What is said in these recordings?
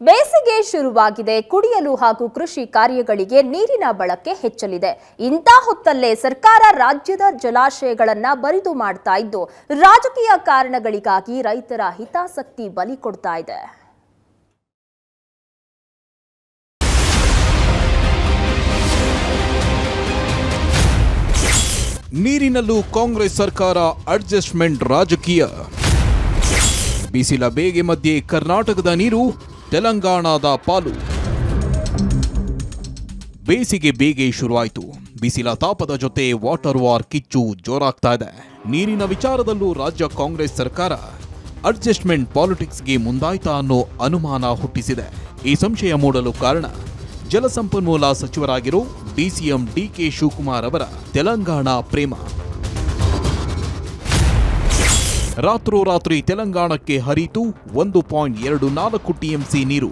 ಬೇಸಿಗೆ ಶುರುವಾಗಿದೆ. ಕುಡಿಯಲು ಹಾಗೂ ಕೃಷಿ ಕಾರ್ಯಗಳಿಗೆ ನೀರಿನ ಬಳಕೆ ಹೆಚ್ಚಲಿದೆ. ಇಂಥ ಹೊತ್ತಲ್ಲೇ ಸರ್ಕಾರ ರಾಜ್ಯದ ಜಲಾಶಯಗಳನ್ನ ಬರಿದು ಮಾಡ್ತಾ ಇದ್ದು, ರಾಜಕೀಯ ಕಾರಣಗಳಿಗಾಗಿ ರೈತರ ಹಿತಾಸಕ್ತಿ ಬಲಿ ಕೊಡ್ತಾ ಇದೆ. ನೀರಿನಲ್ಲೂ ಕಾಂಗ್ರೆಸ್ ಸರ್ಕಾರ ಅಡ್ಜಸ್ಟ್ಮೆಂಟ್ ರಾಜಕೀಯ. ಬಿಸಿಲ ಬೇಗೆ ಮಧ್ಯೆ ಕರ್ನಾಟಕದ ನೀರು ತೆಲಂಗಾಣದ ಪಾಲು. ಬೇಸಿಗೆ ಬೇಗೆ ಶುರುವಾಯಿತು. ಬಿಸಿಲ ತಾಪದ ಜೊತೆ ವಾಟರ್ ವಾರ್ ಕಿಚ್ಚು ಜೋರಾಗ್ತಾ ಇದೆ. ನೀರಿನ ವಿಚಾರದಲ್ಲೂ ರಾಜ್ಯ ಕಾಂಗ್ರೆಸ್ ಸರ್ಕಾರ ಅಡ್ಜಸ್ಟ್ಮೆಂಟ್ ಪಾಲಿಟಿಕ್ಸ್ಗೆ ಮುಂದಾಯ್ತಾ ಅನ್ನೋ ಅನುಮಾನ ಹುಟ್ಟಿಸಿದೆ. ಈ ಸಂಶಯ ಮೂಡಲು ಕಾರಣ ಜಲಸಂಪನ್ಮೂಲ ಸಚಿವರಾಗಿರೋ ಡಿಸಿಎಂ ಡಿಕೆ ಶಿವಕುಮಾರ್ ಅವರ ತೆಲಂಗಾಣ ಪ್ರೇಮ. ರಾತ್ರೋರಾತ್ರಿ ತೆಲಂಗಾಣಕ್ಕೆ ಹರಿತು 1.24 ಟಿಎಂಸಿ ನೀರು.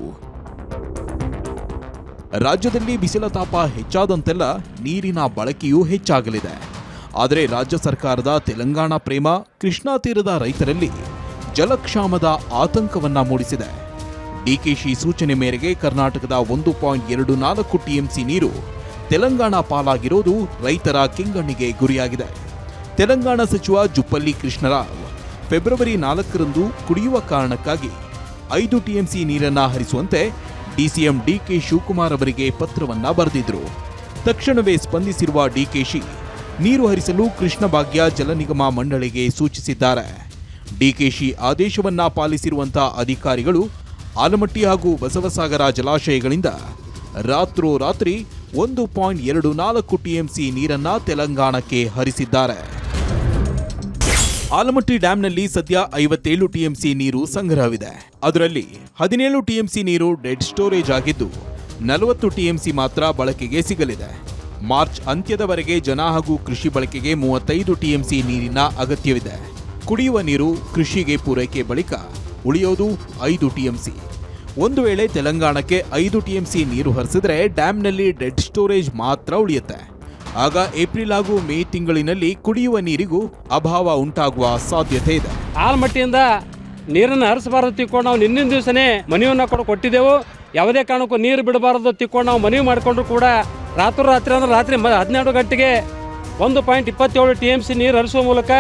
ರಾಜ್ಯದಲ್ಲಿ ಬಿಸಿಲ ತಾಪ ಹೆಚ್ಚಾದಂತೆಲ್ಲ ನೀರಿನ ಬಳಕೆಯೂ ಹೆಚ್ಚಾಗಲಿದೆ. ಆದರೆ ರಾಜ್ಯ ಸರ್ಕಾರದ ತೆಲಂಗಾಣ ಪ್ರೇಮ ಕೃಷ್ಣಾ ತೀರದ ರೈತರಲ್ಲಿ ಜಲಕ್ಷಾಮದ ಆತಂಕವನ್ನ ಮೂಡಿಸಿದೆ. ಡಿಕೆಶಿ ಸೂಚನೆ ಮೇರೆಗೆ ಕರ್ನಾಟಕದ 1.24 ಟಿಎಂಸಿ ನೀರು ತೆಲಂಗಾಣ ಪಾಲಾಗಿರೋದು ರೈತರ ಕೆಂಗಣ್ಣಿಗೆ ಗುರಿಯಾಗಿದೆ. ತೆಲಂಗಾಣ ಸಚಿವ ಜುಪ್ಪಲ್ಲಿ ಕೃಷ್ಣರಾವ್ ಫೆಬ್ರವರಿ 4ರಂದು ಕುಡಿಯುವ ಕಾರಣಕ್ಕಾಗಿ 5 ಟಿಎಂಸಿ ನೀರನ್ನ ಹರಿಸುವಂತೆ ಡಿಸಿಎಂ ಡಿಕೆ ಶಿವಕುಮಾರ್ ಅವರಿಗೆ ಪತ್ರವನ್ನ ಬರೆದಿದ್ರು. ತಕ್ಷಣವೇ ಸ್ಪಂದಿಸಿರುವ ಡಿಕೆಶಿ ನೀರು ಹರಿಸಲು ಕೃಷ್ಣ ಭಾಗ್ಯ ಜಲ ನಿಗಮ ಮಂಡಳಿಗೆ ಸೂಚಿಸಿದ್ದಾರೆ. ಡಿಕೆಶಿ ಆದೇಶವನ್ನ ಪಾಲಿಸಿರುವಂತಹ ಅಧಿಕಾರಿಗಳು ಆಲಮಟ್ಟಿ ಹಾಗೂ ಬಸವಸಾಗರ ಜಲಾಶಯಗಳಿಂದ ರಾತ್ರೋರಾತ್ರಿ 1.24 ಟಿಎಂಸಿ ನೀರನ್ನ ತೆಲಂಗಾಣಕ್ಕೆ ಹರಿಸಿದ್ದಾರೆ. ಆಲಮಟ್ಟಿ ಡ್ಯಾಂನಲ್ಲಿ ಸದ್ಯ 57 ಟಿಎಂಸಿ ನೀರು ಸಂಗ್ರಹವಿದೆ. ಅದರಲ್ಲಿ 17 ಟಿಎಂಸಿ ನೀರು ಡೆಡ್ ಸ್ಟೋರೇಜ್ ಆಗಿದ್ದು 40 ಟಿಎಂಸಿ ಮಾತ್ರ ಬಳಕೆಗೆ ಸಿಗಲಿದೆ. ಮಾರ್ಚ್ ಅಂತ್ಯದವರೆಗೆ ಜನ ಹಾಗೂ ಕೃಷಿ ಬಳಕೆಗೆ 35 ಟಿಎಂಸಿ ನೀರಿನ ಅಗತ್ಯವಿದೆ. ಕುಡಿಯುವ ನೀರು ಕೃಷಿಗೆ ಪೂರೈಕೆ ಬಳಿಕ ಉಳಿಯೋದು 5 ಟಿಎಂಸಿ. ಒಂದು ವೇಳೆ ತೆಲಂಗಾಣಕ್ಕೆ 5 ಟಿಎಂಸಿ ನೀರು ಹರಿಸಿದ್ರೆ ಡ್ಯಾಂನಲ್ಲಿ ಡೆಡ್ ಸ್ಟೋರೇಜ್ ಮಾತ್ರ ಉಳಿಯುತ್ತೆ. ಆಗ ಏಪ್ರಿಲ್ ಹಾಗೂ ಮೇ ತಿಂಗಳಿನಲ್ಲಿ ಕುಡಿಯುವ ನೀರಿಗೂ ಅಭಾವ ಉಂಟಾಗುವ ಸಾಧ್ಯತೆ ಇದೆ. ಆಲಮಟ್ಟಿಯಿಂದ ನೀರನ್ನು ಹರಿಸಬಾರದು ತಿಳ್ಕೊಂಡು ನಾವು ನಿನ್ನಿನ ದಿವಸನೇ ಮನವಿಯನ್ನು ಕೊಟ್ಟಿದ್ದೆವು. ಯಾವುದೇ ಕಾರಣಕ್ಕೂ ನೀರು ಬಿಡಬಾರದು ತಿಳ್ಕೊಂಡು ನಾವು ಮನವಿ ಮಾಡಿಕೊಂಡ್ರು ಕೂಡ ರಾತ್ರಿ ಅಂದ್ರೆ ರಾತ್ರಿ 12 ಗಂಟೆಗೆ 1.27 ಟಿಎಂಸಿ ನೀರು ಹರಿಸುವ ಮೂಲಕ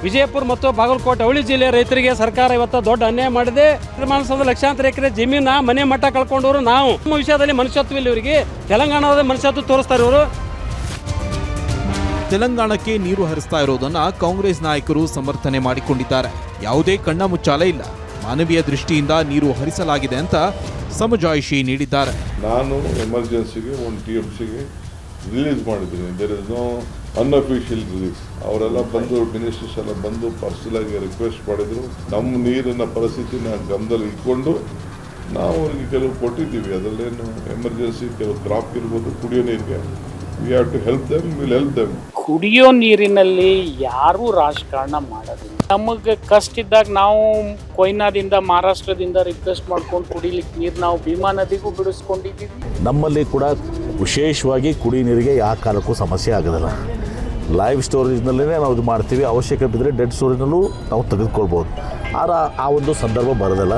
ವಿಜಯಪುರ ಮತ್ತು ಬಾಗಲಕೋಟೆ ಅವಳಿ ಜಿಲ್ಲೆಯ ರೈತರಿಗೆ ಸರ್ಕಾರ ಇವತ್ತು ದೊಡ್ಡ ಅನ್ಯಾಯ ಮಾಡಿದೆ. ಮಾನಸದ ಲಕ್ಷಾಂತರ ಎಕರೆ ಜಮೀನ ಮನೆ ಮಟ್ಟ ಕಳ್ಕೊಂಡವರು ನಾವು. ನಮ್ಮ ವಿಷಯದಲ್ಲಿ ಮನುಷ್ಯತ್ವ ಇಲ್ಲ ಇವರಿಗೆ. ತೆಲಂಗಾಣದ ಮನುಷ್ಯತ್ವ ತೋರಿಸ್ತಾರೆ ಇವರು. ತೆಲಂಗಾಣಕ್ಕೆ ನೀರು ಹರಿಸ್ತಾ ಇರೋದನ್ನ ಕಾಂಗ್ರೆಸ್ ನಾಯಕರು ಸಮರ್ಥನೆ ಮಾಡಿಕೊಂಡಿದ್ದಾರೆ. ಯಾವುದೇ ಕಣ್ಣ ಮುಚ್ಚಾಲೆ ಇಲ್ಲ. ಮಾನವೀಯ ದೃಷ್ಟಿಯಿಂದ ನೀರು ಹರಿಸಲಾಗಿದೆ ಅಂತ ಸಮಜಾಯಿಷಿ ನೀಡಿದ್ದಾರೆ. ನಾನು ಎಮರ್ಜೆನ್ಸಿಗೆ 1 ಟಿಎಂಸಿಗೆ ರಿಲೀಸ್ ಮಾಡಿದ್ದೀನಿ. There is no unofficial release. ಅವರೆಲ್ಲ ಬಂದು ಮಿನಿಸ್ಟರ್ಸ್ ಎಲ್ಲ ಬಂದು ಪರ್ಸನಲ್ ಆಗಿ ರಿಕ್ವೆಸ್ಟ್ ಮಾಡಿದ್ರು. ನಮ್ಮ ನೀರಿನ ಪರಿಸ್ಥಿತಿನ ಗಮನದಲ್ಲಿ ಇಟ್ಕೊಂಡು ನಾವು ಅವ್ರಿಗೆ ಕೆಲವು ಕೊಟ್ಟಿದ್ದೀವಿ. ಅದರಲ್ಲೇನು ಎಮರ್ಜೆನ್ಸಿ ಕೆಲವು ಕ್ರಾಪ್ ಇರ್ಬೋದು, ಕುಡಿಯೋ ನೀರಿಗೆ we have to help them, will help them. ಕುಡಿಯೋ ನೀರಿನಲ್ಲಿ ಯಾರೂ ರಾಜಕಾರಣ ಮಾಡೋದಿಲ್ಲ. ನಮಗೆ ಕಷ್ಟ ಇದ್ದಾಗ ನಾವು ಕೊಯ್ನಾದಿಂದ ಮಹಾರಾಷ್ಟ್ರದಿಂದ ರಿಕ್ವೆಸ್ಟ್ ಮಾಡ್ಕೊಂಡು ಕುಡಿಲಿಕ್ಕೆ ನೀರು ನಾವು ಭೀಮಾ ನದಿಗೂ ಬಿಡಿಸ್ಕೊಂಡಿದ್ದೀವಿ. ನಮ್ಮಲ್ಲಿ ಕೂಡ ವಿಶೇಷವಾಗಿ ಕುಡಿ ನೀರಿಗೆ ಯಾವ ಕಾಲಕ್ಕೂ ಸಮಸ್ಯೆ ಆಗೋದಿಲ್ಲ. ಲೈವ್ ಸ್ಟೋರೇಜ್ನಲ್ಲೇ ನಾವು ಇದು ಮಾಡ್ತೀವಿ. ಅವಶ್ಯಕತೆ ಬಿದ್ದರೆ ಡೆಡ್ ಸ್ಟೋರೇಜ್ನಲ್ಲೂ ನಾವು ತೆಗೆದುಕೊಳ್ಬೋದು. ಆದರೆ ಆ ಒಂದು ಸಂದರ್ಭ ಬರೋದಿಲ್ಲ.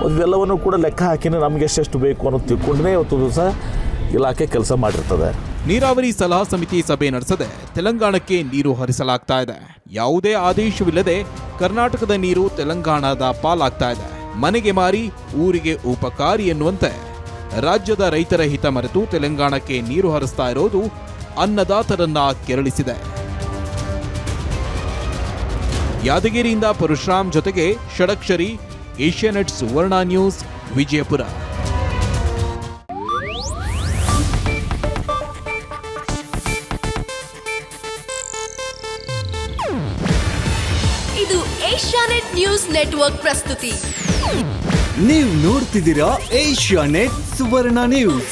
ಒಂದೆಲ್ಲವನ್ನು ಕೂಡ ಲೆಕ್ಕ ಹಾಕಿನೇ ನಮಗೆ ಎಷ್ಟೆಷ್ಟು ಬೇಕು ಅನ್ನೋದು ತಿಳ್ಕೊಂಡೇ ಇವತ್ತು ದಿವಸ ಇಲಾಖೆ ಕೆಲಸ ಮಾಡಿರ್ತದೆ. ನೀರಾವರಿ ಸಲಹಾ ಸಮಿತಿ ಸಭೆ ನಡೆಸದೆ ತೆಲಂಗಾಣಕ್ಕೆ ನೀರು ಹರಿಸಲಾಗ್ತಾ ಇದೆ. ಯಾವುದೇ ಆದೇಶವಿಲ್ಲದೆ ಕರ್ನಾಟಕದ ನೀರು ತೆಲಂಗಾಣದ ಪಾಲಾಗ್ತಾ ಇದೆ. ಮನೆಗೆ ಮಾರಿ ಊರಿಗೆ ಉಪಕಾರಿ ಎನ್ನುವಂತೆ ರಾಜ್ಯದ ರೈತರ ಹಿತ ಮರೆತು ತೆಲಂಗಾಣಕ್ಕೆ ನೀರು ಹರಿಸ್ತಾ ಇರೋದು ಅನ್ನದಾತರನ್ನ ಕೆರಳಿಸಿದೆ. ಯಾದಗಿರಿಯಿಂದ ಪರಶುರಾಮ್ ಜೊತೆಗೆ ಷಡಕ್ಷರಿ, ಏಷ್ಯಾನೆಟ್ ಸುವರ್ಣ ನ್ಯೂಸ್, ವಿಜಯಪುರ. ಇದು ಏಷ್ಯಾನೆಟ್ ನ್ಯೂಸ್ ನೆಟ್ವರ್ಕ್ ಪ್ರಸ್ತುತಿ. ನೀವು ನೋಡ್ತಿದ್ದೀರಾ ಏಷ್ಯಾನೆಟ್ ಸುವರ್ಣ ನ್ಯೂಸ್.